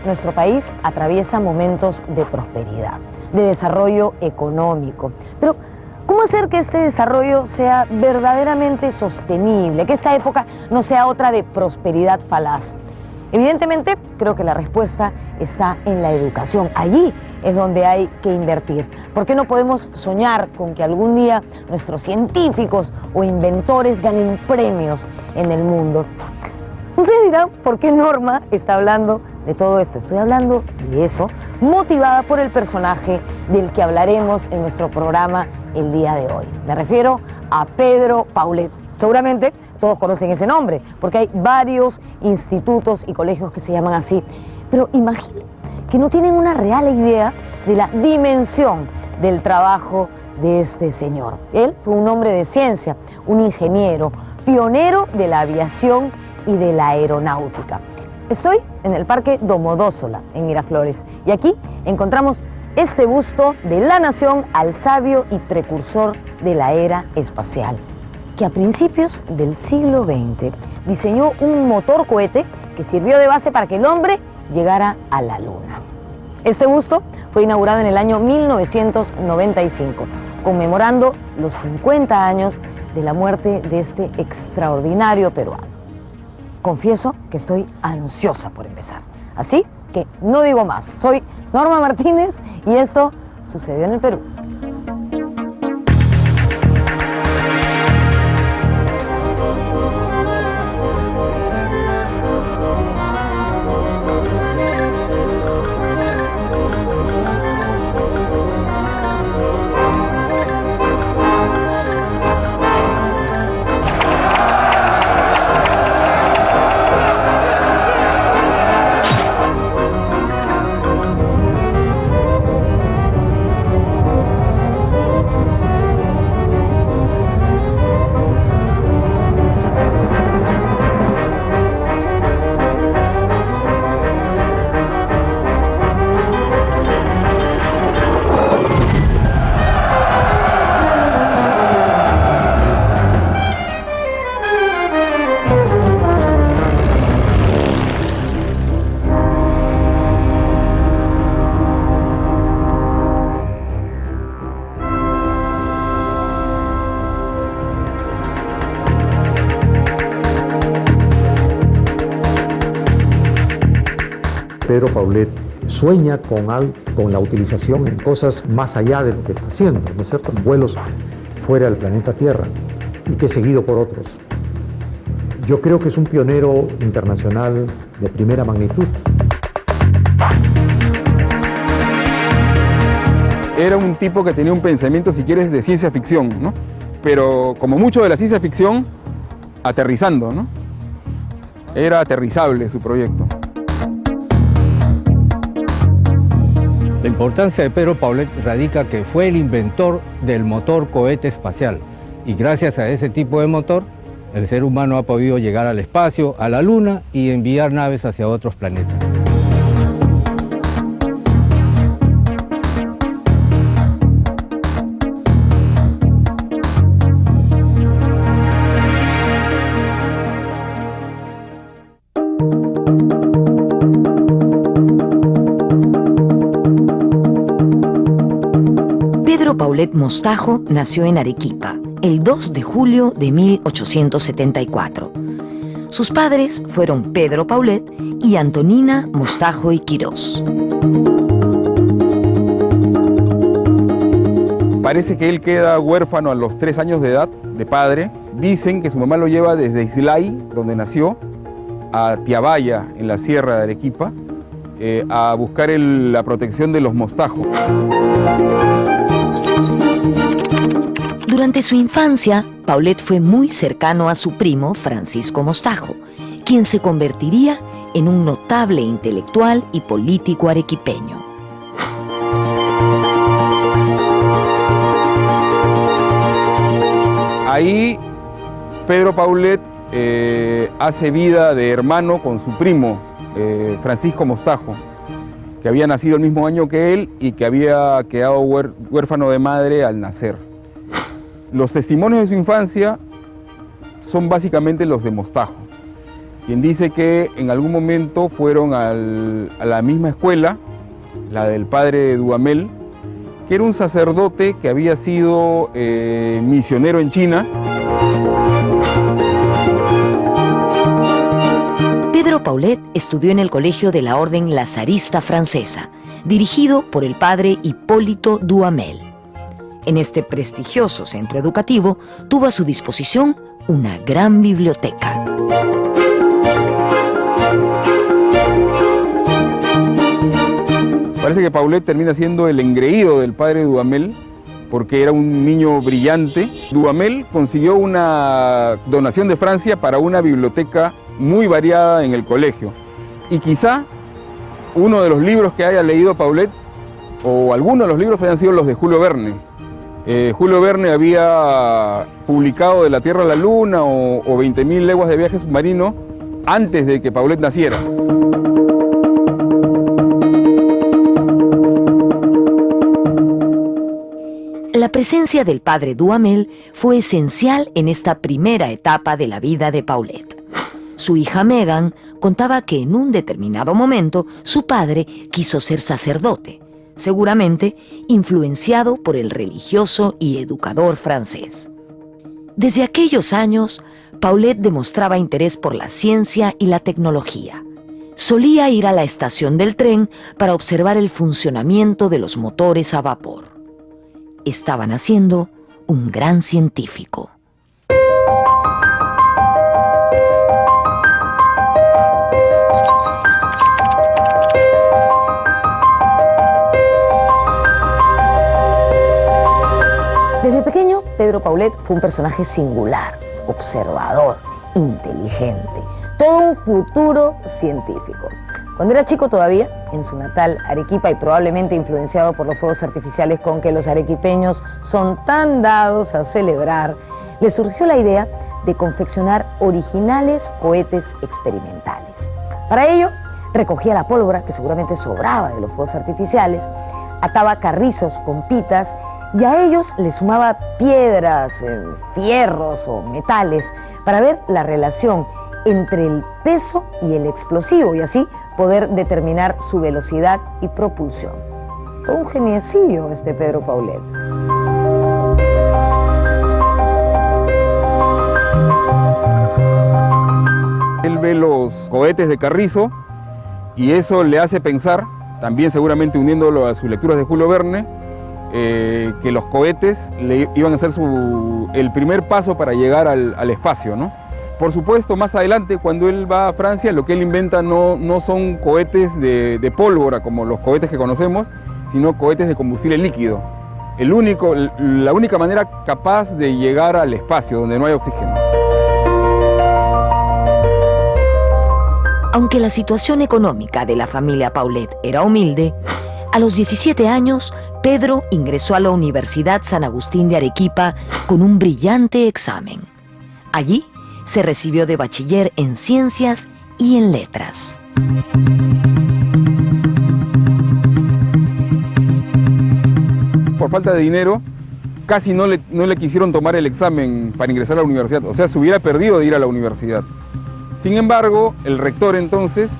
nuestro país atraviesa momentos de prosperidad, de desarrollo económico. Pero, ¿cómo hacer que este desarrollo sea verdaderamente sostenible? Que esta época no sea otra de prosperidad falaz. Evidentemente, creo que la respuesta está en la educación. Allí es donde hay que invertir. ¿Por qué no podemos soñar con que algún día nuestros científicos o inventores ganen premios en el mundo? Ustedes dirán, ¿por qué Norma está hablando de todo esto? Estoy hablando de eso, motivada por el personaje del que hablaremos en nuestro programa el día de hoy. Me refiero a Pedro Paulet. Seguramente todos conocen ese nombre, porque hay varios institutos y colegios que se llaman así. Pero imagino que no tienen una real idea de la dimensión del trabajo de este señor. Él fue un hombre de ciencia, un ingeniero, pionero de la aviación y de la aeronáutica. Estoy en el Parque Domodossola, en Miraflores, y aquí encontramos este busto de la nación al sabio y precursor de la era espacial, que a principios del siglo XX diseñó un motor cohete que sirvió de base para que el hombre llegara a la Luna. Este busto fue inaugurado en el año 1995, conmemorando los 50 años de la muerte de este extraordinario peruano. Confieso que estoy ansiosa por empezar, así que no digo más. Soy Norma Martínez y esto sucedió en el Perú. Pedro Paulet sueña con la utilización en cosas más allá de lo que está haciendo, ¿no es cierto?, en vuelos fuera del planeta Tierra, y que es seguido por otros. Yo creo que es un pionero internacional de primera magnitud. Era un tipo que tenía un pensamiento, si quieres, de ciencia ficción, ¿no? Pero como mucho de la ciencia ficción, aterrizando, ¿no? Era aterrizable su proyecto. La importancia de Pedro Paulet radica que fue el inventor del motor cohete espacial, y gracias a ese tipo de motor, el ser humano ha podido llegar al espacio, a la Luna, y enviar naves hacia otros planetas. Pedro Paulet Mostajo nació en Arequipa el 2 de julio de 1874. Sus padres fueron Pedro Paulet y Antonina Mostajo y Quirós. Parece que él queda huérfano a los 3 años de edad, de padre. Dicen que su mamá lo lleva desde Islay, donde nació, a Tiabaya, en la sierra de Arequipa, a buscar la protección de los mostajos. Durante su infancia, Paulet fue muy cercano a su primo Francisco Mostajo, quien se convertiría en un notable intelectual y político arequipeño. Ahí Pedro Paulet hace vida de hermano con su primo, Francisco Mostajo, que había nacido el mismo año que él y que había quedado huérfano de madre al nacer. Los testimonios de su infancia son básicamente los de Mostajo. quien dice que en algún momento fueron a la misma escuela, la del padre Duhamel, que era un sacerdote que había sido misionero en China. Pedro Paulet estudió en el colegio de la Orden Lazarista Francesa, dirigido por el padre Hipólito Duhamel. En este prestigioso centro educativo tuvo a su disposición una gran biblioteca. Parece que Paulet termina siendo el engreído del padre Duhamel, porque era un niño brillante. Duhamel consiguió una donación de Francia para una biblioteca muy variada en el colegio. Y quizá uno de los libros que haya leído Paulet, o algunos de los libros, hayan sido los de Julio Verne. Julio Verne había publicado De la Tierra a la Luna o 20.000 leguas de viaje submarino antes de que Paulet naciera. La presencia del padre Duhamel fue esencial en esta primera etapa de la vida de Paulet. Su hija Megan contaba que en un determinado momento su padre quiso ser sacerdote, seguramente influenciado por el religioso y educador francés. Desde aquellos años, Paulet demostraba interés por la ciencia y la tecnología. Solía ir a la estación del tren para observar el funcionamiento de los motores a vapor. Estaba naciendo un gran científico. Desde pequeño, Pedro Paulet fue un personaje singular, observador, inteligente, todo un futuro científico. Cuando era chico todavía, en su natal Arequipa, y probablemente influenciado por los fuegos artificiales con que los arequipeños son tan dados a celebrar, le surgió la idea de confeccionar originales cohetes experimentales. Para ello, recogía la pólvora, que seguramente sobraba de los fuegos artificiales, ataba carrizos con pitas y a ellos le sumaba piedras, fierros o metales para ver la relación entre el peso y el explosivo y así poder determinar su velocidad y propulsión. Todo un geniecillo este Pedro Paulet. Él ve los cohetes de Carrizo y eso le hace pensar, también seguramente uniéndolo a sus lecturas de Julio Verne, que los cohetes iban a ser el primer paso para llegar al espacio, ¿no? Por supuesto, más adelante, cuando él va a Francia, lo que él inventa no son cohetes de pólvora como los cohetes que conocemos, sino cohetes de combustible líquido. La única manera capaz de llegar al espacio donde no hay oxígeno. Aunque la situación económica de la familia Paulet era humilde, a los 17 años, Pedro ingresó a la Universidad San Agustín de Arequipa con un brillante examen. Allí se recibió de bachiller en Ciencias y en Letras. Por falta de dinero, casi no le quisieron tomar el examen para ingresar a la universidad, o sea, se hubiera perdido de ir a la universidad. Sin embargo, el rector entonces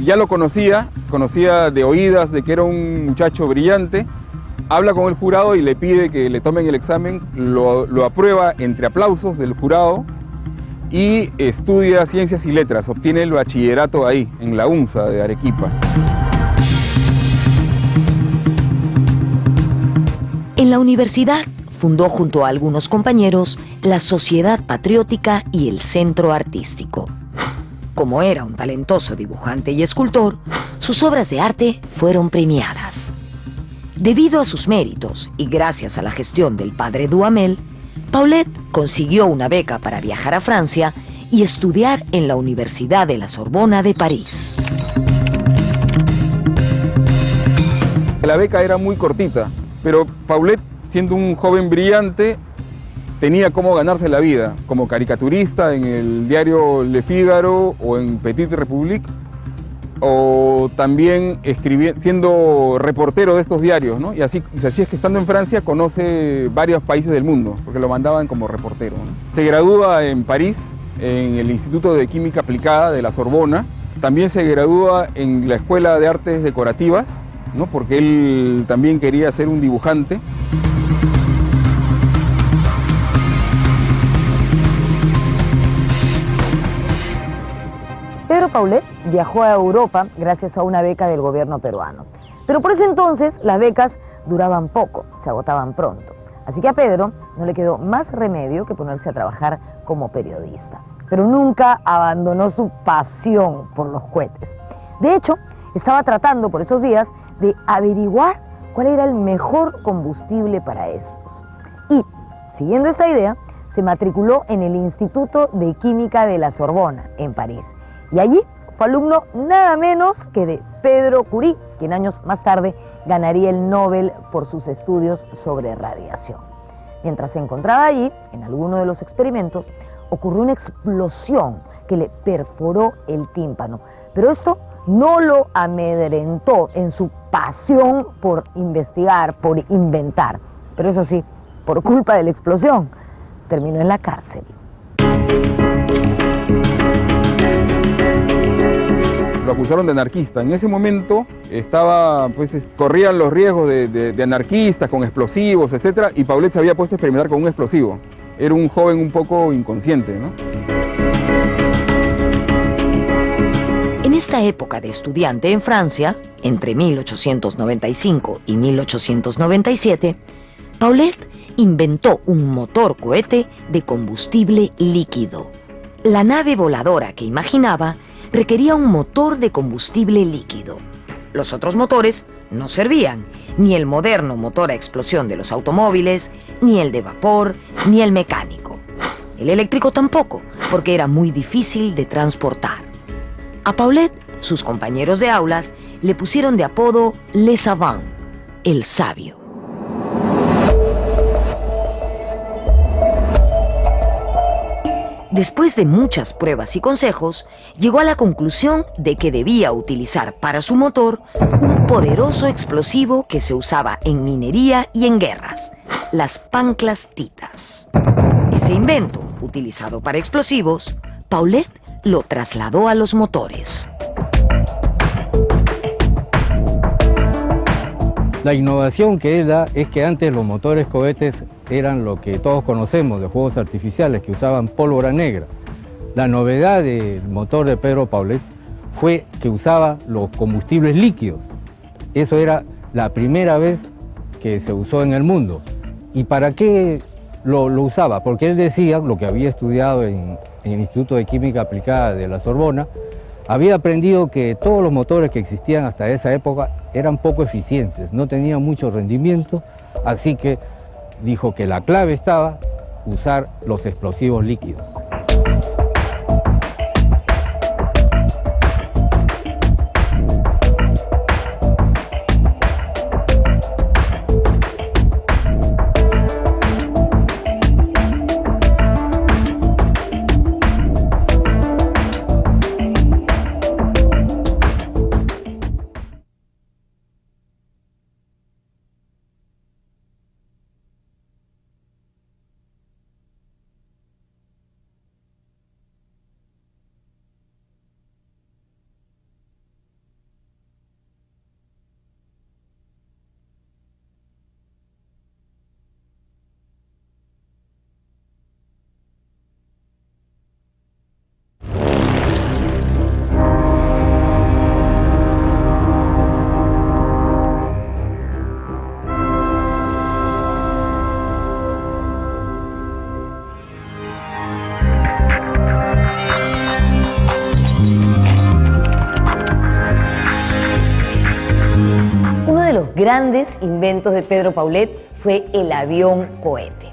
ya lo conocía de oídas de que era un muchacho brillante, habla con el jurado y le pide que le tomen el examen, lo aprueba entre aplausos del jurado y estudia Ciencias y Letras, obtiene el bachillerato ahí, en la UNSA de Arequipa. En la universidad fundó junto a algunos compañeros la Sociedad Patriótica y el Centro Artístico. Como era un talentoso dibujante y escultor, sus obras de arte fueron premiadas. Debido a sus méritos y gracias a la gestión del padre Duhamel, Paulet consiguió una beca para viajar a Francia y estudiar en la Universidad de la Sorbona de París. La beca era muy cortita, pero Paulet, siendo un joven brillante, tenía cómo ganarse la vida, como caricaturista en el diario Le Figaro o en Petite République, o también siendo reportero de estos diarios, ¿no? Y así es que estando en Francia conoce varios países del mundo, porque lo mandaban como reportero, ¿no? Se gradúa en París en el Instituto de Química Aplicada de la Sorbona. También se gradúa en la Escuela de Artes Decorativas, ¿no? Porque él también quería ser un dibujante. Pedro Paulet viajó a Europa gracias a una beca del gobierno peruano. Pero por ese entonces las becas duraban poco, se agotaban pronto. Así que a Pedro no le quedó más remedio que ponerse a trabajar como periodista. Pero nunca abandonó su pasión por los cohetes. De hecho, estaba tratando por esos días de averiguar cuál era el mejor combustible para estos. Y, siguiendo esta idea, se matriculó en el Instituto de Química de la Sorbona, en París. Y allí fue alumno nada menos que de Pedro Curie, quien años más tarde ganaría el Nobel por sus estudios sobre radiación. Mientras se encontraba allí, en alguno de los experimentos, ocurrió una explosión que le perforó el tímpano. Pero esto no lo amedrentó en su pasión por investigar, por inventar. Pero eso sí, por culpa de la explosión, terminó en la cárcel. Lo acusaron de anarquista. En ese momento corrían los riesgos de anarquistas con explosivos, etc. Y Paulet se había puesto a experimentar con un explosivo. Era un joven un poco inconsciente, ¿no? En esta época de estudiante en Francia, entre 1895 y 1897, Paulet inventó un motor cohete de combustible líquido. La nave voladora que imaginaba requería un motor de combustible líquido. Los otros motores no servían, ni el moderno motor a explosión de los automóviles, ni el de vapor, ni el mecánico. El eléctrico tampoco, porque era muy difícil de transportar. A Paulet, sus compañeros de aulas le pusieron de apodo Le Savant, el sabio. Después de muchas pruebas y consejos, llegó a la conclusión de que debía utilizar para su motor un poderoso explosivo que se usaba en minería y en guerras, las panclastitas. Ese invento, utilizado para explosivos, Paulet lo trasladó a los motores. La innovación que él da es que antes los motores cohetes eran lo que todos conocemos de fuegos artificiales, que usaban pólvora negra. La novedad del motor de Pedro Paulet fue que usaba los combustibles líquidos. Eso era la primera vez que se usó en el mundo. ¿Y para qué lo usaba? Porque él decía, lo que había estudiado en el Instituto de Química Aplicada de la Sorbona, había aprendido que todos los motores que existían hasta esa época eran poco eficientes, no tenían mucho rendimiento, así que dijo que la clave estaba usar los explosivos líquidos. Grandes inventos de Pedro Paulet fue el avión cohete.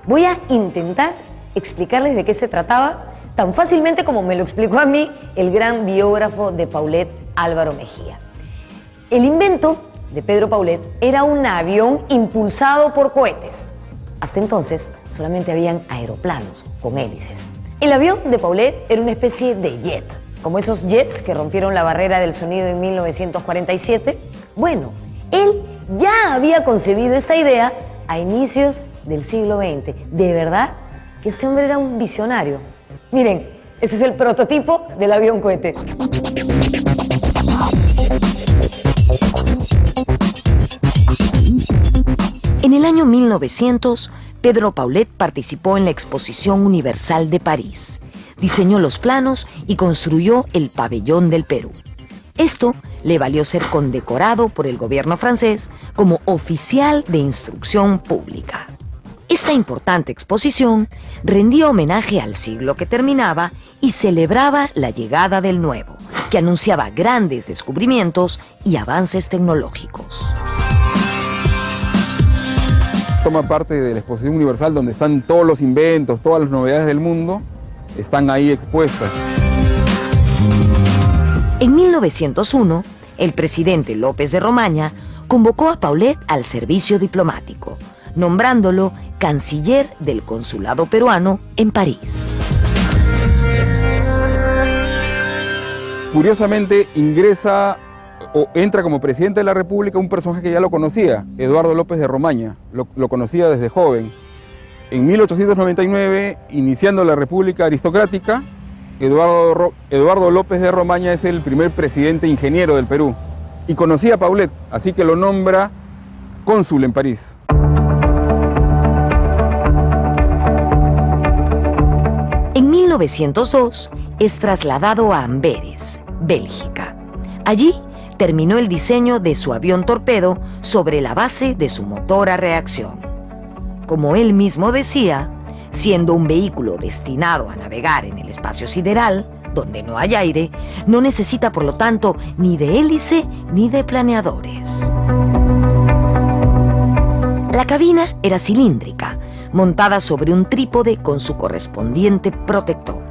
Voy a intentar explicarles de qué se trataba tan fácilmente como me lo explicó a mí el gran biógrafo de Paulet, Álvaro Mejía. El invento de Pedro Paulet era un avión impulsado por cohetes. Hasta entonces solamente habían aeroplanos con hélices. El avión de Paulet era una especie de jet, como esos jets que rompieron la barrera del sonido en 1947. Bueno, él ya había concebido esta idea a inicios del siglo XX. De verdad que ese hombre era un visionario. Miren, ese es el prototipo del avión cohete. En el año 1900, Pedro Paulet participó en la Exposición Universal de París, diseñó los planos y construyó el Pabellón del Perú. Esto le valió ser condecorado por el gobierno francés como oficial de instrucción pública. Esta importante exposición rendía homenaje al siglo que terminaba y celebraba la llegada del nuevo, que anunciaba grandes descubrimientos y avances tecnológicos. Toma parte de la Exposición Universal donde están todos los inventos, todas las novedades del mundo, están ahí expuestas. En 1901, el presidente López de Romaña convocó a Paulet al servicio diplomático, nombrándolo canciller del consulado peruano en París. Curiosamente ingresa o entra como presidente de la República un personaje que ya lo conocía, Eduardo López de Romaña, lo conocía desde joven. En 1899, iniciando la República Aristocrática, Eduardo López de Romaña es el primer presidente ingeniero del Perú y conocía a Paulet, así que lo nombra cónsul en París. En 1902 es trasladado a Amberes, Bélgica. Allí terminó el diseño de su avión torpedo sobre la base de su motor a reacción. Como él mismo decía, siendo un vehículo destinado a navegar en el espacio sideral, donde no hay aire, no necesita por lo tanto ni de hélice ni de planeadores. La cabina era cilíndrica, montada sobre un trípode con su correspondiente protector.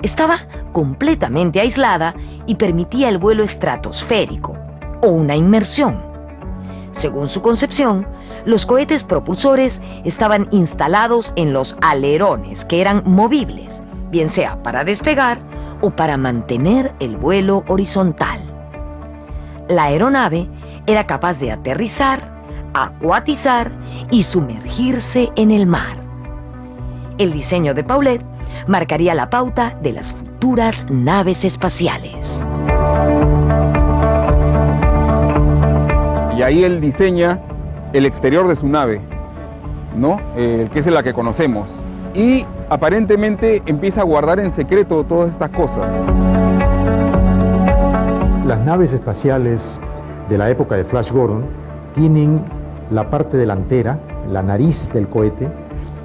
Estaba completamente aislada y permitía el vuelo estratosférico o una inmersión. Según su concepción, los cohetes propulsores estaban instalados en los alerones, que eran movibles, bien sea para despegar o para mantener el vuelo horizontal. La aeronave era capaz de aterrizar, acuatizar y sumergirse en el mar. El diseño de Paulet marcaría la pauta de las futuras naves espaciales. Y ahí él diseña el exterior de su nave, ¿no? Que es la que conocemos. Y aparentemente empieza a guardar en secreto todas estas cosas. Las naves espaciales de la época de Flash Gordon tienen la parte delantera, la nariz del cohete,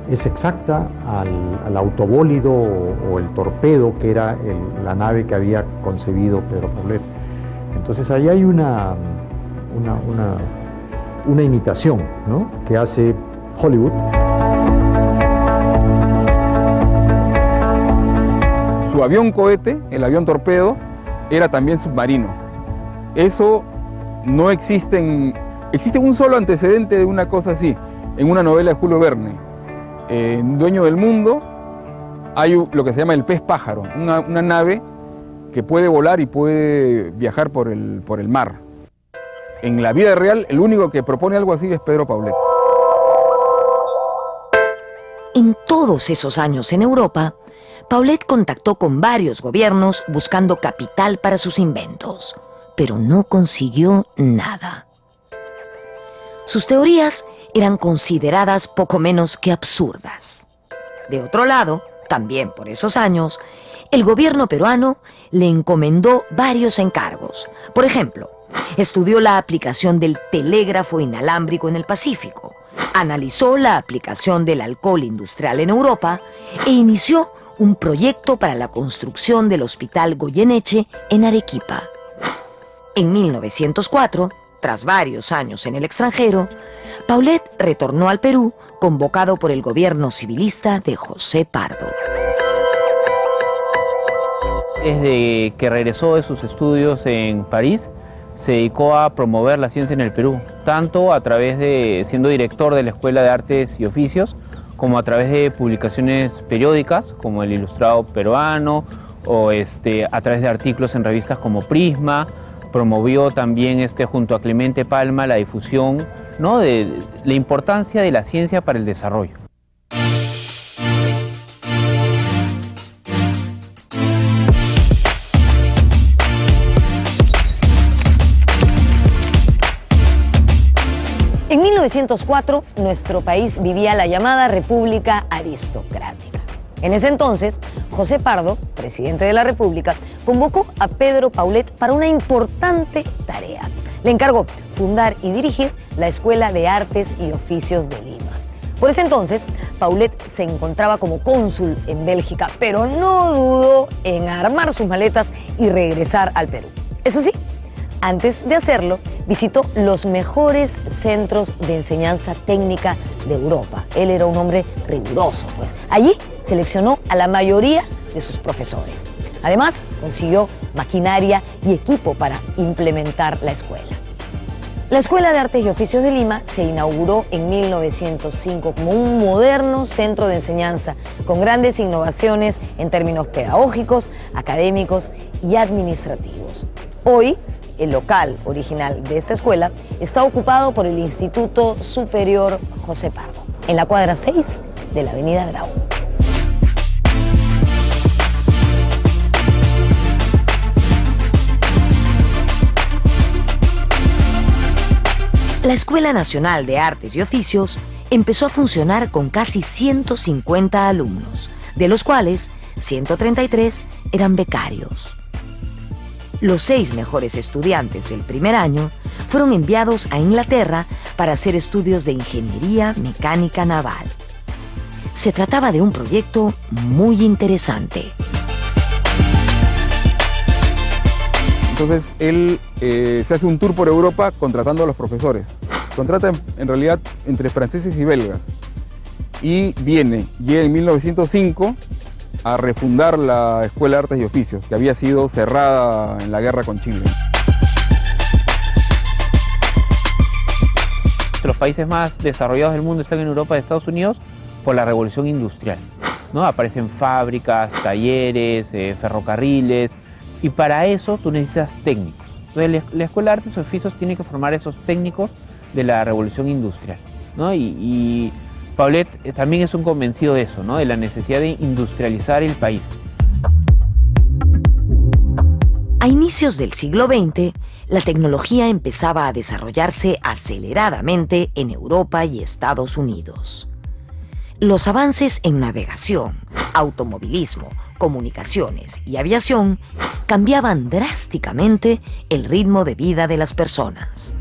es exacta al autobólido o el torpedo que era la nave que había concebido Pedro Paulet. Entonces ahí hay una imitación, ¿no?, que hace Hollywood. Su avión cohete, el avión torpedo, era también submarino. Eso no existe existe un solo antecedente de una cosa así, en una novela de Julio Verne. En Dueño del Mundo hay lo que se llama el pez pájaro, una nave que puede volar y puede viajar por el mar. En la vida real, el único que propone algo así es Pedro Paulet. En todos esos años en Europa, Paulet contactó con varios gobiernos buscando capital para sus inventos, pero no consiguió nada. Sus teorías eran consideradas poco menos que absurdas. De otro lado, también por esos años, el gobierno peruano le encomendó varios encargos. Por ejemplo, estudió la aplicación del telégrafo inalámbrico en el Pacífico, analizó la aplicación del alcohol industrial en Europa e inició un proyecto para la construcción del Hospital Goyeneche en Arequipa. En 1904, tras varios años en el extranjero, Paulet retornó al Perú convocado por el gobierno civilista de José Pardo. Desde que regresó de sus estudios en París, se dedicó a promover la ciencia en el Perú, tanto a través de siendo director de la Escuela de Artes y Oficios, como a través de publicaciones periódicas, como el Ilustrado Peruano, o a través de artículos en revistas como Prisma. Promovió también junto a Clemente Palma la difusión, ¿no?, de la importancia de la ciencia para el desarrollo. 1904, nuestro país vivía la llamada República Aristocrática. En ese entonces, José Pardo, presidente de la República, convocó a Pedro Paulet para una importante tarea. Le encargó fundar y dirigir la Escuela de Artes y Oficios de Lima. Por ese entonces, Paulet se encontraba como cónsul en Bélgica, pero no dudó en armar sus maletas y regresar al Perú. Eso sí, antes de hacerlo, visitó los mejores centros de enseñanza técnica de Europa. Él era un hombre riguroso, pues. Allí seleccionó a la mayoría de sus profesores. Además, consiguió maquinaria y equipo para implementar la escuela. La Escuela de Artes y Oficios de Lima se inauguró en 1905 como un moderno centro de enseñanza con grandes innovaciones en términos pedagógicos, académicos y administrativos. Hoy, el local original de esta escuela está ocupado por el Instituto Superior José Pardo, en la cuadra 6 de la Avenida Grau. La Escuela Nacional de Artes y Oficios empezó a funcionar con casi 150 alumnos, de los cuales 133 eran becarios. Los 6 mejores estudiantes del primer año fueron enviados a Inglaterra para hacer estudios de ingeniería mecánica naval. Se trataba de un proyecto muy interesante. Entonces él se hace un tour por Europa contratando a los profesores. Contrata en realidad entre franceses y belgas. Y llega en 1905 a refundar la Escuela de Artes y Oficios, que había sido cerrada en la guerra con Chile. Los países más desarrollados del mundo están en Europa y Estados Unidos por la revolución industrial, ¿no? Aparecen fábricas, talleres, ferrocarriles, y para eso tú necesitas técnicos. Entonces la Escuela de Artes y Oficios tiene que formar esos técnicos de la revolución industrial, ¿no? Y Paulet también es un convencido de eso, ¿no? De la necesidad de industrializar el país. A inicios del siglo XX, la tecnología empezaba a desarrollarse aceleradamente en Europa y Estados Unidos. Los avances en navegación, automovilismo, comunicaciones y aviación cambiaban drásticamente el ritmo de vida de las personas.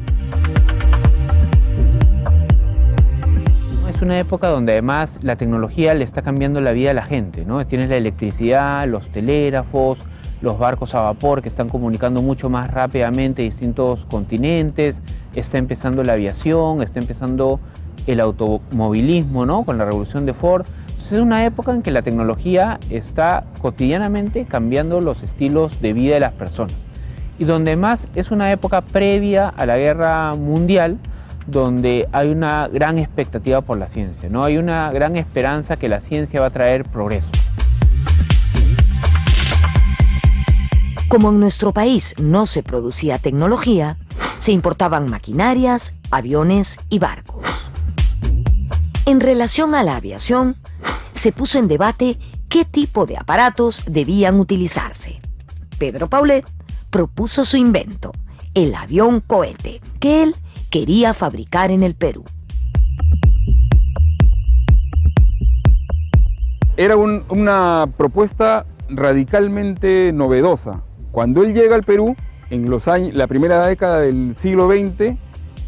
Es una época donde además la tecnología le está cambiando la vida a la gente, ¿no? Tienes la electricidad, los telégrafos, los barcos a vapor que están comunicando mucho más rápidamente distintos continentes, está empezando la aviación, está empezando el automovilismo, ¿no? Con la revolución de Ford. Entonces es una época en que la tecnología está cotidianamente cambiando los estilos de vida de las personas. Y donde más es una época previa a la guerra mundial, donde hay una gran expectativa por la ciencia, ¿no? Hay una gran esperanza que la ciencia va a traer progreso. Como en nuestro país no se producía tecnología, se importaban maquinarias, aviones y barcos. En relación a la aviación, se puso en debate qué tipo de aparatos debían utilizarse. Pedro Paulet propuso su invento, el avión cohete, que él quería fabricar en el Perú. Era una propuesta radicalmente novedosa. Cuando él llega al Perú, en la primera década del siglo XX,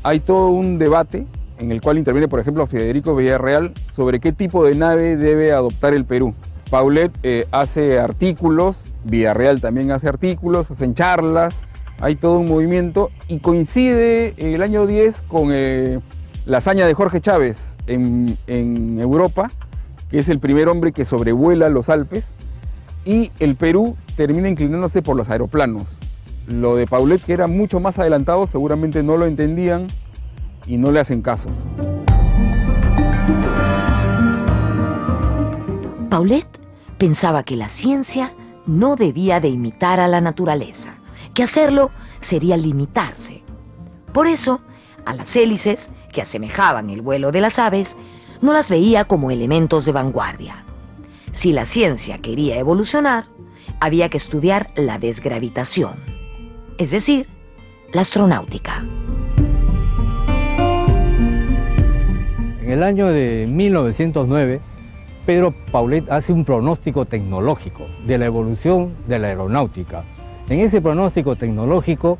hay todo un debate en el cual interviene, por ejemplo, Federico Villarreal sobre qué tipo de nave debe adoptar el Perú. Paulet hace artículos, Villarreal también hace artículos, hacen charlas, hay todo un movimiento y coincide el año 10 con la hazaña de Jorge Chávez en Europa, que es el primer hombre que sobrevuela los Alpes, y el Perú termina inclinándose por los aeroplanos. Lo de Paulet, que era mucho más adelantado, seguramente no lo entendían y no le hacen caso. Paulet pensaba que la ciencia no debía de imitar a la naturaleza, que hacerlo sería limitarse. Por eso, a las hélices, que asemejaban el vuelo de las aves, no las veía como elementos de vanguardia. Si la ciencia quería evolucionar, había que estudiar la desgravitación, es decir, la astronáutica. En el año de 1909, Pedro Paulet hace un pronóstico tecnológico de la evolución de la aeronáutica. En ese pronóstico tecnológico,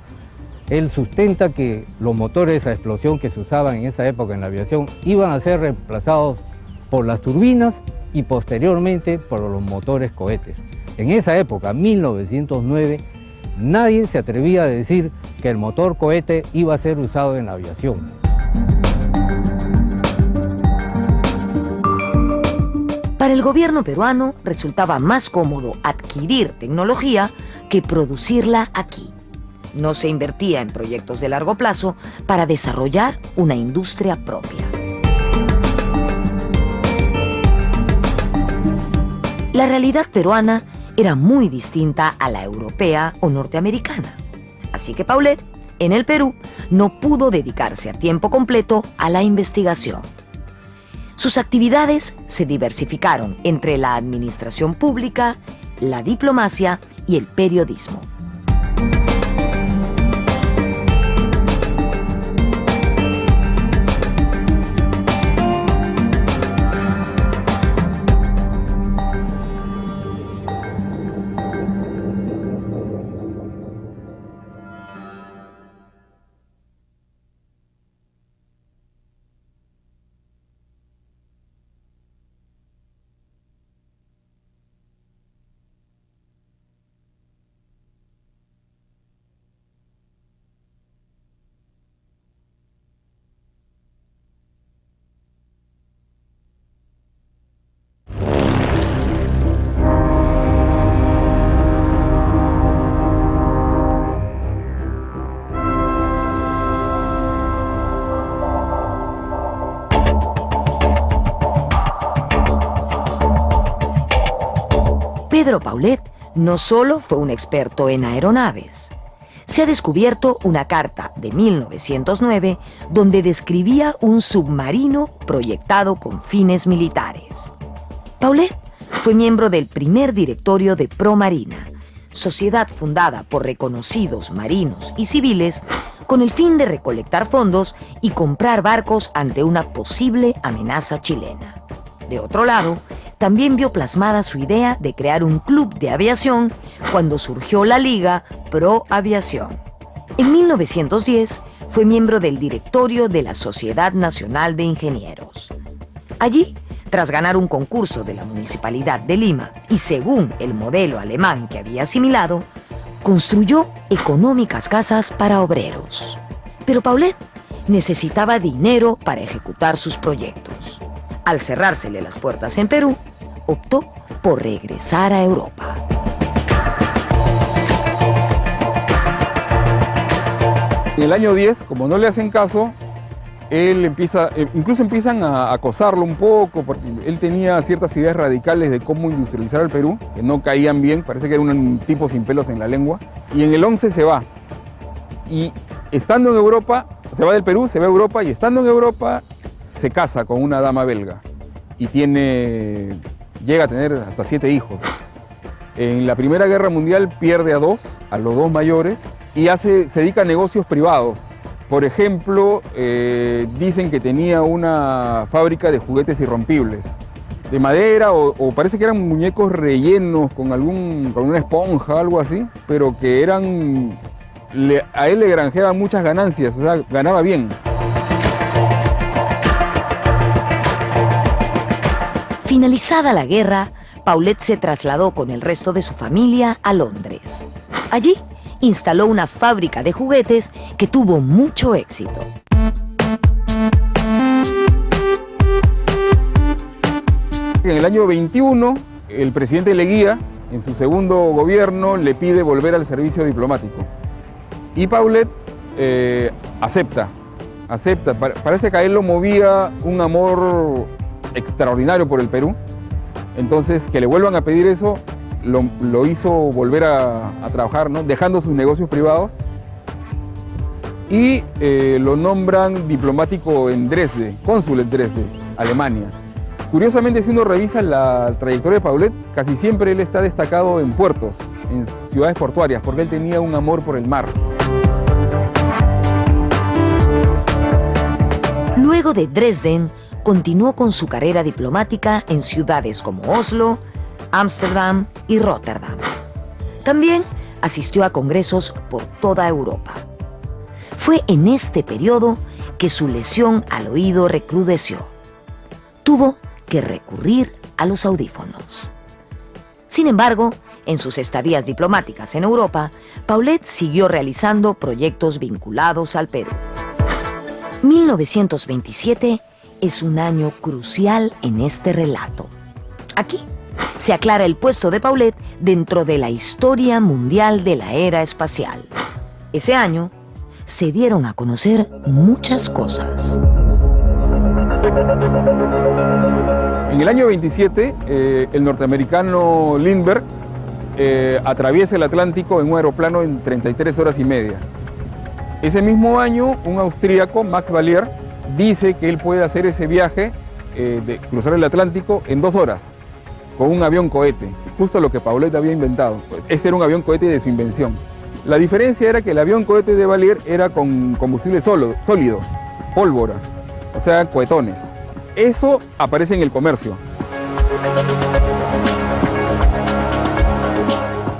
él sustenta que los motores a explosión que se usaban en esa época en la aviación iban a ser reemplazados por las turbinas y posteriormente por los motores cohetes. En esa época, 1909, nadie se atrevía a decir que el motor cohete iba a ser usado en la aviación. Para el gobierno peruano resultaba más cómodo adquirir tecnología que producirla aquí. No se invertía en proyectos de largo plazo para desarrollar una industria propia. La realidad peruana era muy distinta a la europea o norteamericana. Así que Paulet, en el Perú, no pudo dedicarse a tiempo completo a la investigación. Sus actividades se diversificaron entre la administración pública, la diplomacia y el periodismo. Pedro Paulet no solo fue un experto en aeronaves. Se ha descubierto una carta de 1909 donde describía un submarino proyectado con fines militares. Paulet fue miembro del primer directorio de Promarina, sociedad fundada por reconocidos marinos y civiles con el fin de recolectar fondos y comprar barcos ante una posible amenaza chilena. De otro lado, también vio plasmada su idea de crear un club de aviación cuando surgió la Liga Pro Aviación. En 1910 fue miembro del directorio de la Sociedad Nacional de Ingenieros. Allí, tras ganar un concurso de la Municipalidad de Lima y según el modelo alemán que había asimilado, construyó económicas casas para obreros. Pero Paulet necesitaba dinero para ejecutar sus proyectos. Al cerrársele las puertas en Perú, optó por regresar a Europa. En el año 10, como no le hacen caso, él incluso empiezan a acosarlo un poco, porque él tenía ciertas ideas radicales de cómo industrializar al Perú, que no caían bien, parece que era un tipo sin pelos en la lengua, y en el 11 se va. Y estando en Europa, se va del Perú, se va a Europa, y estando en Europa, se casa con una dama belga, y llega a tener hasta 7 hijos. En la Primera Guerra Mundial pierde a los dos mayores, y se dedica a negocios privados. Por ejemplo, dicen que tenía una fábrica de juguetes irrompibles, de madera o parece que eran muñecos rellenos con una esponja, algo así, pero que a él le granjeaban muchas ganancias, o sea, ganaba bien. Finalizada la guerra, Paulet se trasladó con el resto de su familia a Londres. Allí instaló una fábrica de juguetes que tuvo mucho éxito. En el año 21, el presidente Leguía, en su segundo gobierno, le pide volver al servicio diplomático. Y Paulet acepta. Parece que a él lo movía un amor extraordinario por el Perú. Entonces, que le vuelvan a pedir eso, lo hizo volver a trabajar, ¿no? Dejando sus negocios privados, y lo nombran diplomático en Dresde, cónsul en Dresde, Alemania. Curiosamente, si uno revisa la trayectoria de Paulet, casi siempre él está destacado en puertos, en ciudades portuarias, porque él tenía un amor por el mar. Luego de Dresden, continuó con su carrera diplomática en ciudades como Oslo, Ámsterdam y Rotterdam. También asistió a congresos por toda Europa. Fue en este periodo que su lesión al oído recrudeció. Tuvo que recurrir a los audífonos. Sin embargo, en sus estadías diplomáticas en Europa, Paulet siguió realizando proyectos vinculados al Perú. 1927 es un año crucial en este relato. Aquí se aclara el puesto de Paulet dentro de la historia mundial de la era espacial. Ese año se dieron a conocer muchas cosas. En el año 27, el norteamericano Lindbergh atraviesa el Atlántico en un aeroplano en 33 horas y media. Ese mismo año, un austríaco, Max Valier, dice que él puede hacer ese viaje de cruzar el Atlántico en 2 horas, con un avión cohete, justo lo que Paulet había inventado. Este era un avión cohete de su invención. La diferencia era que el avión cohete de Valier era con combustible sólido, pólvora, o sea, cohetones. Eso aparece en el Comercio.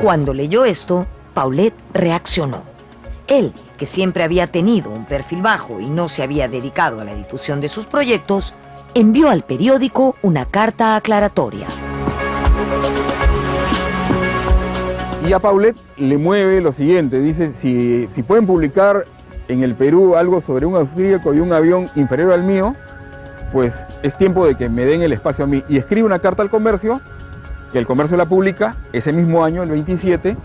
Cuando leyó esto, Paulet reaccionó. Él, que siempre había tenido un perfil bajo y no se había dedicado a la difusión de sus proyectos, envió al periódico una carta aclaratoria. Y a Paulet le mueve lo siguiente, dice, si pueden publicar en el Perú algo sobre un austríaco y un avión inferior al mío, pues es tiempo de que me den el espacio a mí. Y escribe una carta al Comercio, que el Comercio la publica ese mismo año, el 27,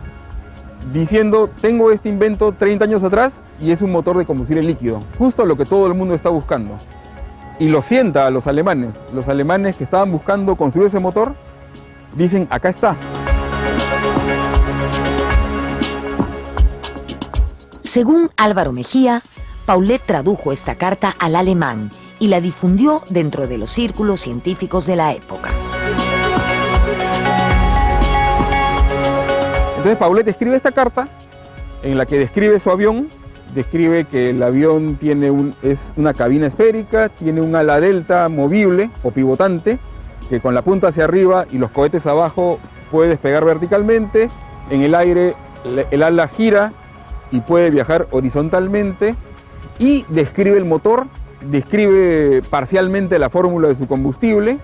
diciendo, tengo este invento 30 años atrás y es un motor de combustible líquido, justo lo que todo el mundo está buscando. Y lo sienta a los alemanes que estaban buscando construir ese motor, dicen, acá está. Según Álvaro Mejía, Paulet tradujo esta carta al alemán y la difundió dentro de los círculos científicos de la época. Entonces Paulet escribe esta carta en la que describe su avión, describe que el avión es una cabina esférica, tiene un ala delta movible o pivotante, que con la punta hacia arriba y los cohetes abajo puede despegar verticalmente, en el aire el ala gira y puede viajar horizontalmente, y describe el motor, describe parcialmente la fórmula de su combustible,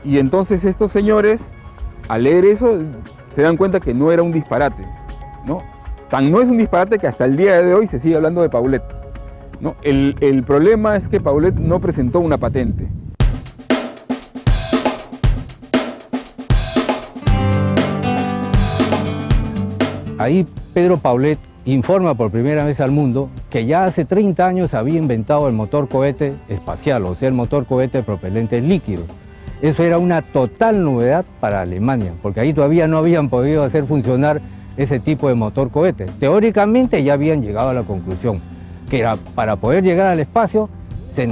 y entonces estos señores, al leer eso, se dan cuenta que no era un disparate, ¿no? Tan no es un disparate que hasta el día de hoy se sigue hablando de Paulet, ¿no? El problema es que Paulet no presentó una patente. Ahí Pedro Paulet informa por primera vez al mundo que ya hace 30 años había inventado el motor cohete espacial, o sea, el motor cohete de propelentes líquidos. Eso era una total novedad para Alemania, porque ahí todavía no habían podido hacer funcionar ese tipo de motor cohete. Teóricamente ya habían llegado a la conclusión que para poder llegar al espacio se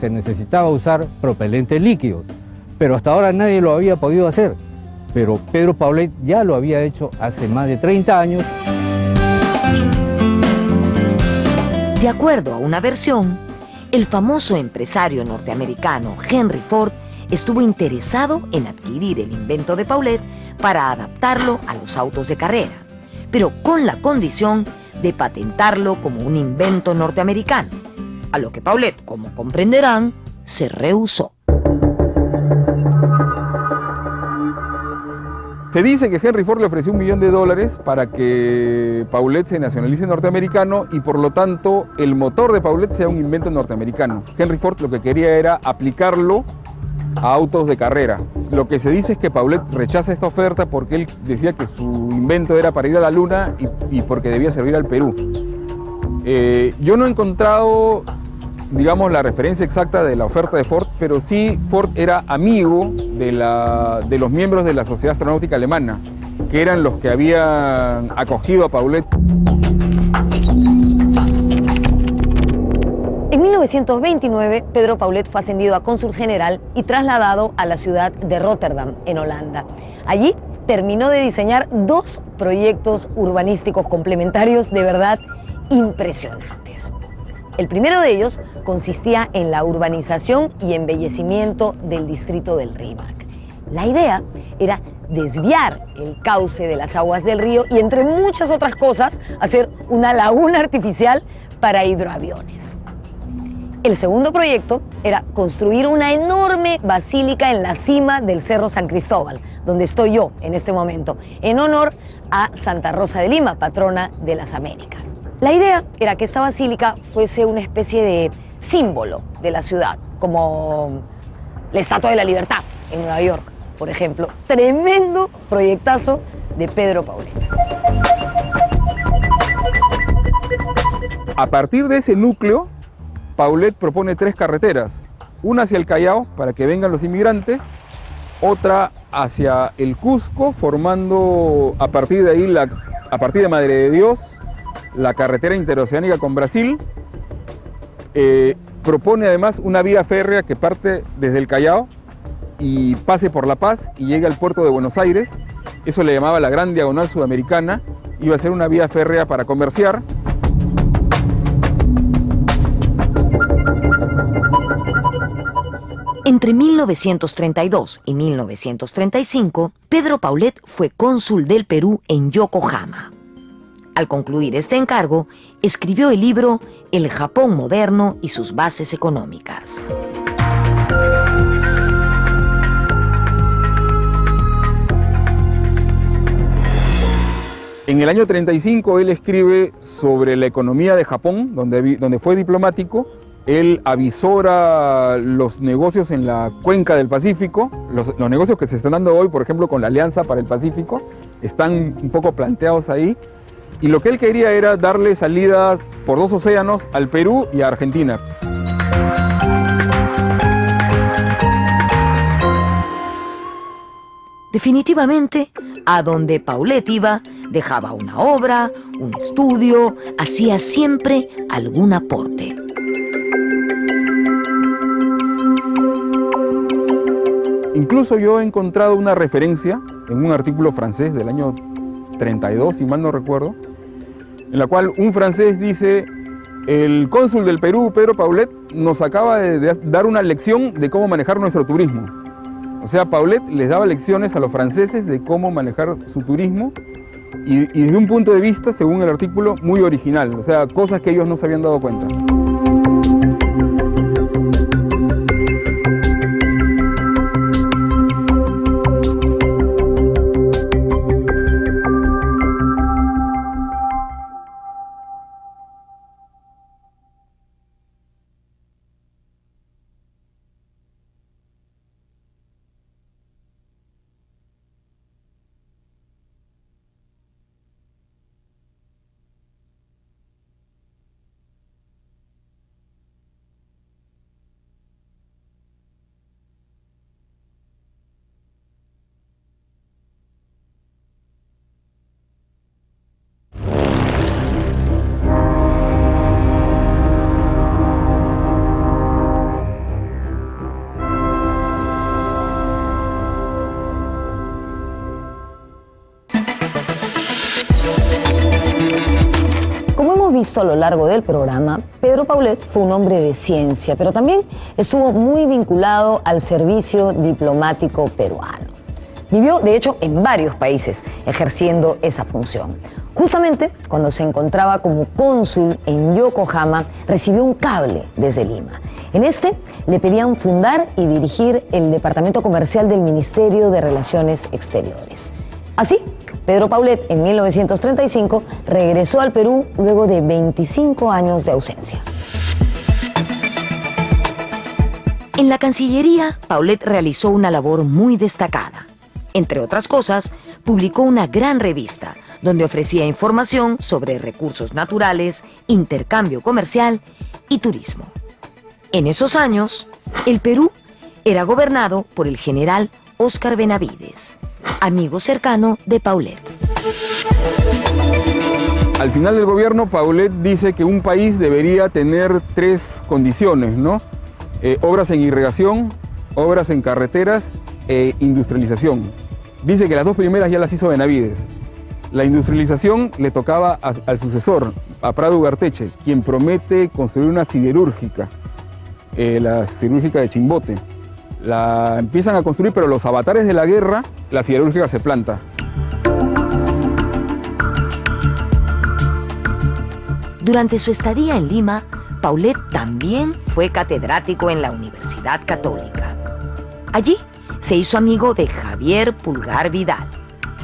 necesitaba usar propelentes líquidos, pero hasta ahora nadie lo había podido hacer. Pero Pedro Paulet ya lo había hecho hace más de 30 años. De acuerdo a una versión, el famoso empresario norteamericano Henry Ford estuvo interesado en adquirir el invento de Paulet para adaptarlo a los autos de carrera, pero con la condición de patentarlo como un invento norteamericano, a lo que Paulet, como comprenderán, se rehusó. Se dice que Henry Ford le ofreció $1 millón para que Paulet se nacionalice norteamericano y por lo tanto el motor de Paulet sea un invento norteamericano. Henry Ford lo que quería era aplicarlo a autos de carrera. Lo que se dice es que Paulet rechaza esta oferta porque él decía que su invento era para ir a la luna y porque debía servir al Perú. Yo no he encontrado, digamos, la referencia exacta de la oferta de Ford, pero sí Ford era amigo de los miembros de la Sociedad Astronáutica Alemana, que eran los que habían acogido a Paulet. En 1929, Pedro Paulet fue ascendido a cónsul general y trasladado a la ciudad de Rotterdam, en Holanda. Allí terminó de diseñar 2 proyectos urbanísticos complementarios de verdad impresionantes. El primero de ellos consistía en la urbanización y embellecimiento del distrito del Rímac. La idea era desviar el cauce de las aguas del río y, entre muchas otras cosas, hacer una laguna artificial para hidroaviones. El segundo proyecto era construir una enorme basílica en la cima del Cerro San Cristóbal, donde estoy yo en este momento, en honor a Santa Rosa de Lima, patrona de las Américas. La idea era que esta basílica fuese una especie de símbolo de la ciudad, como la Estatua de la Libertad en Nueva York, por ejemplo. Tremendo proyectazo de Pedro Paulet. A partir de ese núcleo, Paulet propone 3 carreteras, una hacia el Callao para que vengan los inmigrantes, otra hacia el Cusco, formando a partir de ahí, a partir de Madre de Dios, la carretera interoceánica con Brasil. Propone además una vía férrea que parte desde el Callao y pase por La Paz y llegue al puerto de Buenos Aires. Eso le llamaba la Gran Diagonal Sudamericana. Iba a ser una vía férrea para comerciar. Entre 1932 y 1935, Pedro Paulet fue cónsul del Perú en Yokohama. Al concluir este encargo, escribió el libro El Japón moderno y sus bases económicas. En el año 35 él escribe sobre la economía de Japón, donde fue diplomático. Él avisora los negocios en la cuenca del Pacífico, los negocios que se están dando hoy, por ejemplo, con la Alianza para el Pacífico, están un poco planteados ahí. Y lo que él quería era darle salidas por 2 océanos al Perú y a Argentina. Definitivamente, a donde Paulet iba, dejaba una obra, un estudio, hacía siempre algún aporte. Incluso yo he encontrado una referencia en un artículo francés del año 32, si mal no recuerdo, en la cual un francés dice: el cónsul del Perú, Pedro Paulet, nos acaba de dar una lección de cómo manejar nuestro turismo. O sea, Paulet les daba lecciones a los franceses de cómo manejar su turismo y desde un punto de vista, según el artículo, muy original, o sea, cosas que ellos no se habían dado cuenta. Visto a lo largo del programa, Pedro Paulet fue un hombre de ciencia, pero también estuvo muy vinculado al servicio diplomático peruano. Vivió, de hecho, en varios países ejerciendo esa función. Justamente cuando se encontraba como cónsul en Yokohama, recibió un cable desde Lima. En este le pedían fundar y dirigir el departamento comercial del Ministerio de Relaciones Exteriores. Así, Pedro Paulet, en 1935, regresó al Perú luego de 25 años de ausencia. En la Cancillería, Paulet realizó una labor muy destacada. Entre otras cosas, publicó una gran revista donde ofrecía información sobre recursos naturales, intercambio comercial y turismo. En esos años, el Perú era gobernado por el general Óscar Benavides, amigo cercano de Paulet. Al final del gobierno, Paulet dice que un país debería tener 3 condiciones, ¿no? Obras en irrigación, obras en carreteras e industrialización. Dice que las 2 primeras ya las hizo Benavides. La industrialización le tocaba al sucesor, a Prado Ugarteche, quien promete construir una siderúrgica, la siderúrgica de Chimbote. La empiezan a construir, pero los avatares de la guerra, la siderúrgica se planta. Durante su estadía en Lima, Paulet también fue catedrático en la Universidad Católica. Allí se hizo amigo de Javier Pulgar Vidal.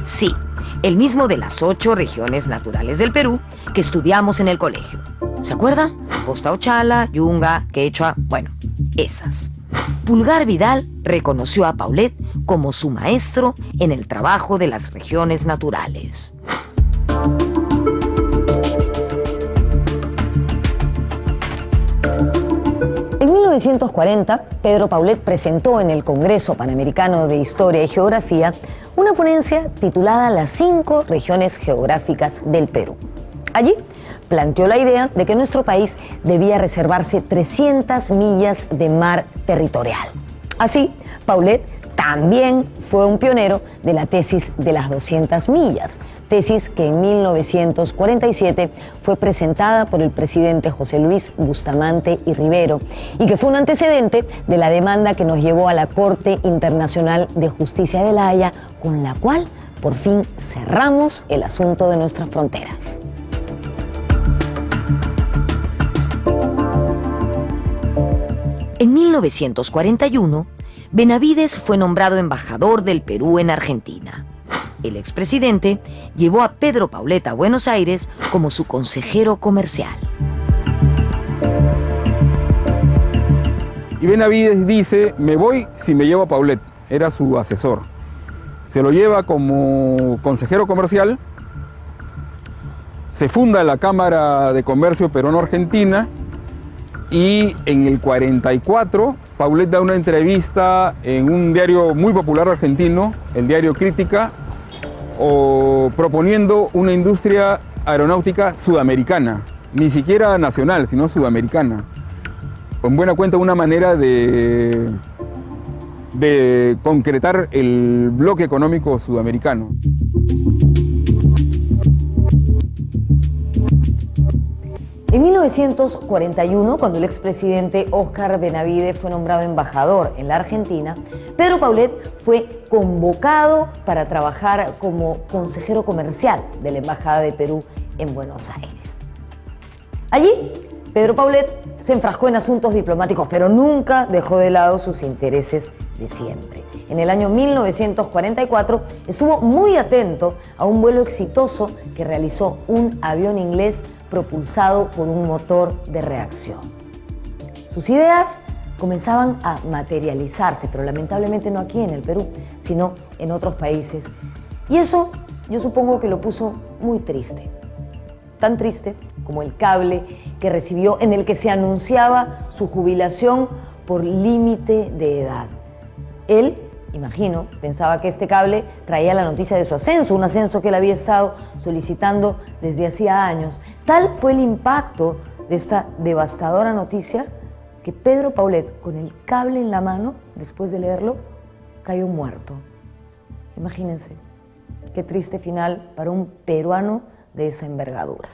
Sí, el mismo de las 8 regiones naturales del Perú que estudiamos en el colegio. ¿Se acuerdan? Costa Ochala, Yunga, Quechua, bueno, esas. Pulgar Vidal reconoció a Paulet como su maestro en el trabajo de las regiones naturales. En 1940, Pedro Paulet presentó en el Congreso Panamericano de Historia y Geografía una ponencia titulada Las 5 regiones geográficas del Perú. Allí planteó la idea de que nuestro país debía reservarse 300 millas de mar territorial. Así, Paulet también fue un pionero de la tesis de las 200 millas, tesis que en 1947 fue presentada por el presidente José Luis Bustamante y Rivero y que fue un antecedente de la demanda que nos llevó a la Corte Internacional de Justicia de La Haya, con la cual por fin cerramos el asunto de nuestras fronteras. En 1941, Benavides fue nombrado embajador del Perú en Argentina. El expresidente llevó a Pedro Paulet a Buenos Aires como su consejero comercial. Y Benavides dice, me voy si me llevo a Paulet, era su asesor. Se lo lleva como consejero comercial, se funda la Cámara de Comercio Peruano-Argentina y en el 44 Paulet da una entrevista en un diario muy popular argentino, el diario Crítica, proponiendo una industria aeronáutica sudamericana, ni siquiera nacional, sino sudamericana. En buena cuenta, una manera de concretar el bloque económico sudamericano. En 1941, cuando el expresidente Óscar Benavides fue nombrado embajador en la Argentina, Pedro Paulet fue convocado para trabajar como consejero comercial de la Embajada de Perú en Buenos Aires. Allí, Pedro Paulet se enfrascó en asuntos diplomáticos, pero nunca dejó de lado sus intereses de siempre. En el año 1944 estuvo muy atento a un vuelo exitoso que realizó un avión inglés propulsado por un motor de reacción. Sus ideas comenzaban a materializarse, pero lamentablemente no aquí en el Perú, sino en otros países. Y eso yo supongo que lo puso muy triste. Tan triste como el cable que recibió en el que se anunciaba su jubilación por límite de edad. Él, imagino, pensaba que este cable traía la noticia de su ascenso, un ascenso que él había estado solicitando desde hacía años. Tal fue el impacto de esta devastadora noticia que Pedro Paulet, con el cable en la mano, después de leerlo, cayó muerto. Imagínense, qué triste final para un peruano de esa envergadura.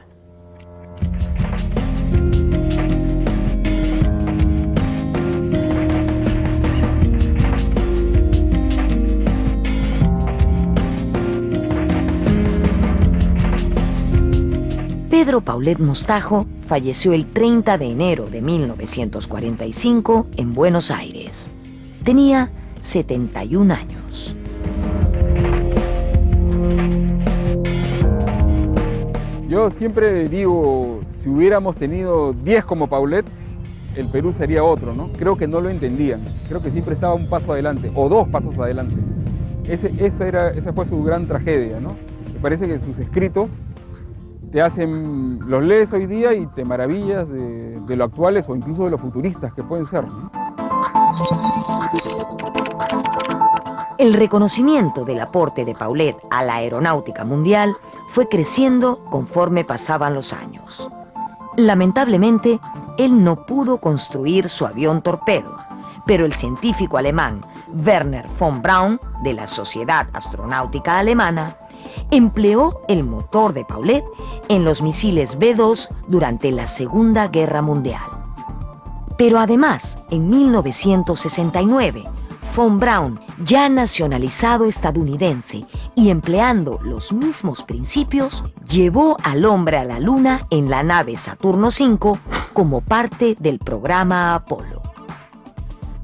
Pedro Paulet Mostajo falleció el 30 de enero de 1945 en Buenos Aires. Tenía 71 años. Yo siempre digo, si hubiéramos tenido 10 como Paulet, el Perú sería otro, ¿no? Creo que no lo entendían. Creo que siempre estaba un paso adelante, o 2 pasos adelante. Esa fue su gran tragedia, ¿no? Me parece que sus escritos los lees hoy día y te maravillas de lo actuales o incluso de lo futuristas que pueden ser, ¿no? El reconocimiento del aporte de Paulet a la aeronáutica mundial fue creciendo conforme pasaban los años. Lamentablemente, él no pudo construir su avión torpedo, pero el científico alemán Werner von Braun, de la Sociedad Astronáutica Alemana, empleó el motor de Paulet en los misiles B-2 durante la Segunda Guerra Mundial. Pero además, en 1969, Von Braun, ya nacionalizado estadounidense y empleando los mismos principios, llevó al hombre a la Luna en la nave Saturno V como parte del programa Apolo.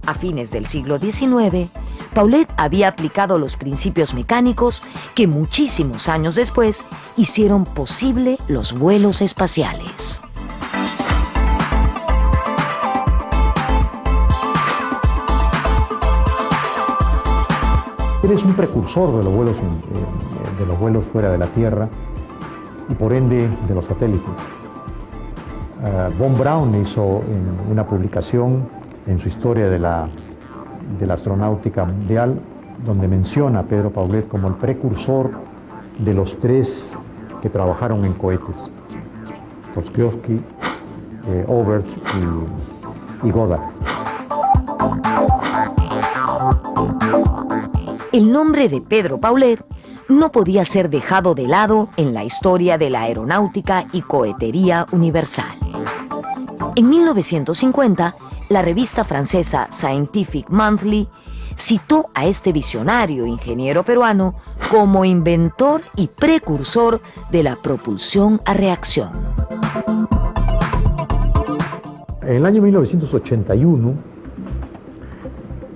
A fines del siglo XIX, Paulet había aplicado los principios mecánicos que muchísimos años después hicieron posible los vuelos espaciales. Él es un precursor de los vuelos fuera de la Tierra y por ende de los satélites. Von Braun hizo una publicación en su historia de la astronáutica mundial donde menciona a Pedro Paulet como el precursor de los tres que trabajaron en cohetes: Polskyowski, Oberth y Goddard. El nombre de Pedro Paulet no podía ser dejado de lado en la historia de la aeronáutica y cohetería universal. En 1950, la revista francesa Scientific Monthly citó a este visionario ingeniero peruano como inventor y precursor de la propulsión a reacción. En el año 1981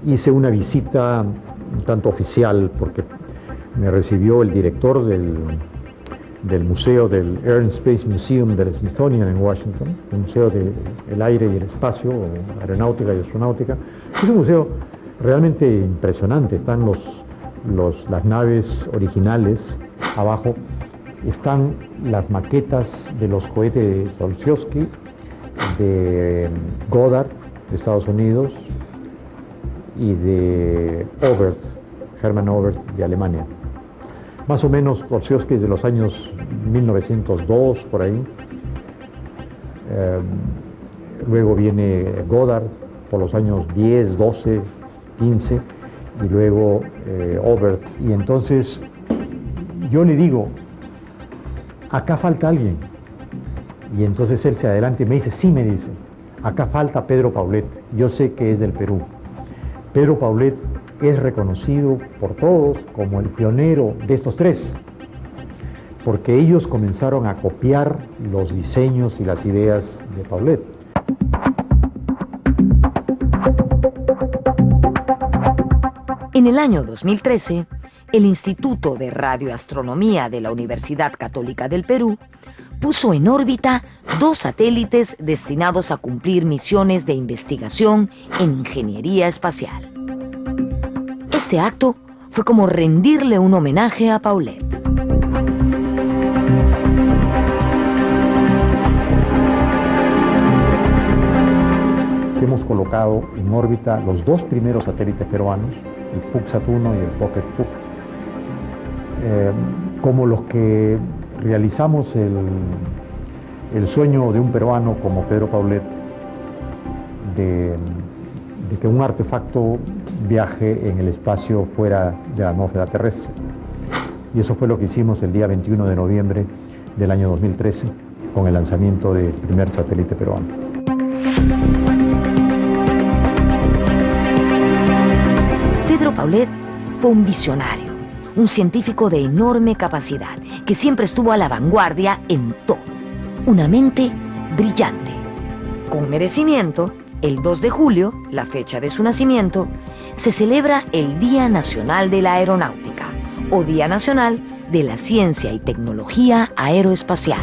hice una visita un tanto oficial porque me recibió el director del museo del Air and Space Museum del Smithsonian en Washington, el Museo del Aire y el Espacio, o Aeronáutica y Astronáutica. Es un museo realmente impresionante. Están las naves originales abajo, están las maquetas de los cohetes de Polskyowski, de Goddard de Estados Unidos y de Oberth, Hermann Oberth de Alemania. Más o menos Polskyowski de los años 1902, por ahí. Luego viene Goddard por los años 10, 12, 15 y luego Oberth. Y entonces yo le digo, acá falta alguien. Y entonces él se adelanta y me dice, sí, me dice, acá falta Pedro Paulet, yo sé que es del Perú. Pedro Paulet es reconocido por todos como el pionero de estos tres, porque ellos comenzaron a copiar los diseños y las ideas de Paulet. En el año 2013, el Instituto de Radioastronomía de la Universidad Católica del Perú puso en órbita 2 satélites destinados a cumplir misiones de investigación en ingeniería espacial. Este acto fue como rendirle un homenaje a Paulet. Hemos colocado en órbita los 2 primeros satélites peruanos, el PUC-Saturno y el Pocket PUC, como los que realizamos el sueño de un peruano como Pedro Paulet de que un artefacto viaje en el espacio fuera de la atmósfera terrestre. Y eso fue lo que hicimos el día 21 de noviembre del año 2013 con el lanzamiento del primer satélite peruano. Pedro Paulet fue un visionario, un científico de enorme capacidad, que siempre estuvo a la vanguardia en todo. Una mente brillante. Con merecimiento, el 2 de julio, la fecha de su nacimiento, se celebra el Día Nacional de la Aeronáutica, o Día Nacional de la Ciencia y Tecnología Aeroespacial.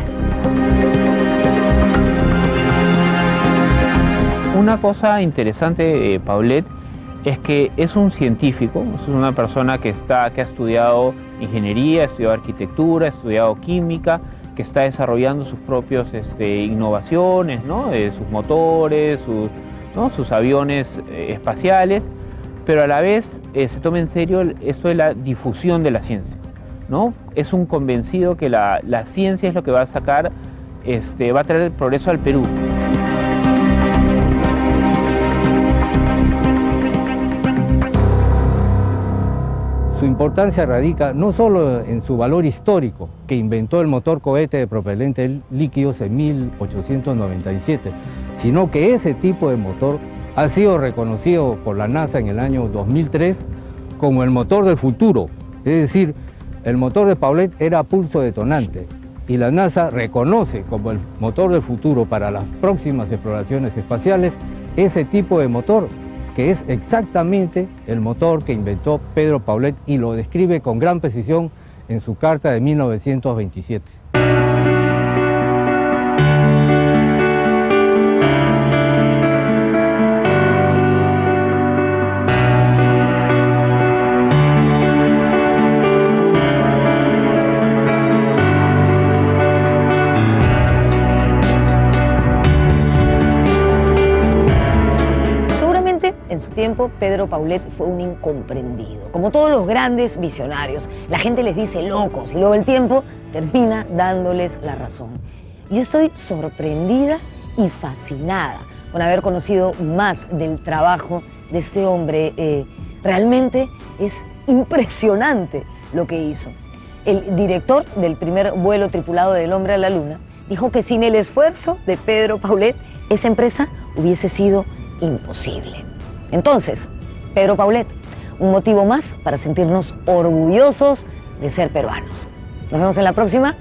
Una cosa interesante de Paulet es que es un científico, es una persona que ha estudiado ingeniería, ha estudiado arquitectura, ha estudiado química, que está desarrollando sus propias innovaciones, ¿no? Sus motores, sus aviones espaciales, pero a la vez se toma en serio esto de la difusión de la ciencia, ¿no? Es un convencido que la ciencia es lo que va a sacar, va a traer el progreso al Perú. Su importancia radica no solo en su valor histórico, que inventó el motor cohete de propelentes líquidos en 1897, sino que ese tipo de motor ha sido reconocido por la NASA en el año 2003 como el motor del futuro. Es decir, el motor de Paulet era pulso detonante y la NASA reconoce como el motor del futuro para las próximas exploraciones espaciales ese tipo de motor, que es exactamente el motor que inventó Pedro Paulet y lo describe con gran precisión en su carta de 1927. En su tiempo, Pedro Paulet fue un incomprendido. Como todos los grandes visionarios, la gente les dice locos y luego el tiempo termina dándoles la razón. Yo estoy sorprendida y fascinada con haber conocido más del trabajo de este hombre. Realmente es impresionante lo que hizo. El director del primer vuelo tripulado del hombre a la luna dijo que sin el esfuerzo de Pedro Paulet, esa empresa hubiese sido imposible. Entonces, Pedro Paulet, un motivo más para sentirnos orgullosos de ser peruanos. Nos vemos en la próxima.